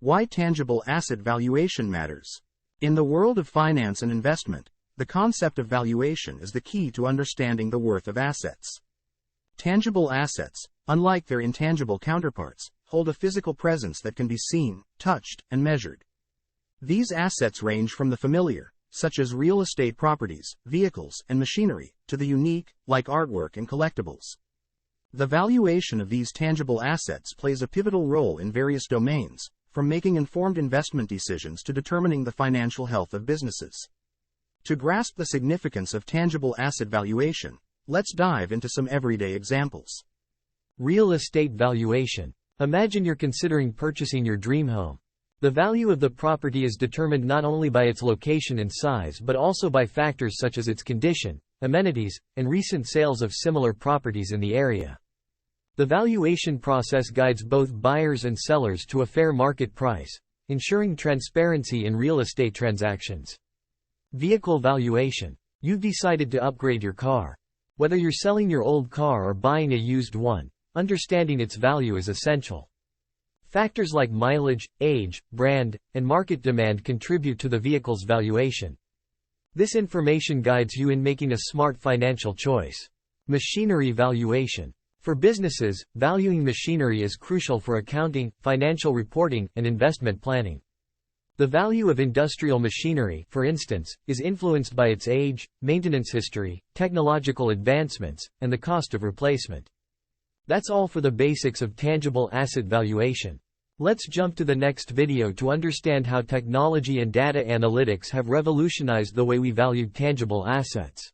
Why tangible asset valuation matters. In the world of finance and investment, the concept of valuation is the key to understanding the worth of assets. Tangible assets, unlike their intangible counterparts, hold a physical presence that can be seen, touched, and measured. These assets range from the familiar, such as real estate properties, vehicles, and machinery, to the unique, like artwork and collectibles. The valuation of these tangible assets plays a pivotal role in various domains, from making informed investment decisions to determining the financial health of businesses. To grasp the significance of tangible asset valuation, let's dive into some everyday examples. Real estate valuation. Imagine you're considering purchasing your dream home. The value of the property is determined not only by its location and size but also by factors such as its condition, amenities, and recent sales of similar properties in the area. The valuation process guides both buyers and sellers to a fair market price, ensuring transparency in real estate transactions. Vehicle valuation. You've decided to upgrade your car. Whether you're selling your old car or buying a used one, understanding its value is essential. Factors like mileage, age, brand, and market demand contribute to the vehicle's valuation. This information guides you in making a smart financial choice. Machinery valuation. For businesses, valuing machinery is crucial for accounting, financial reporting, and investment planning. The value of industrial machinery, for instance, is influenced by its age, maintenance history, technological advancements, and the cost of replacement. That's all for the basics of tangible asset valuation. Let's jump to the next video to understand how technology and data analytics have revolutionized the way we value tangible assets.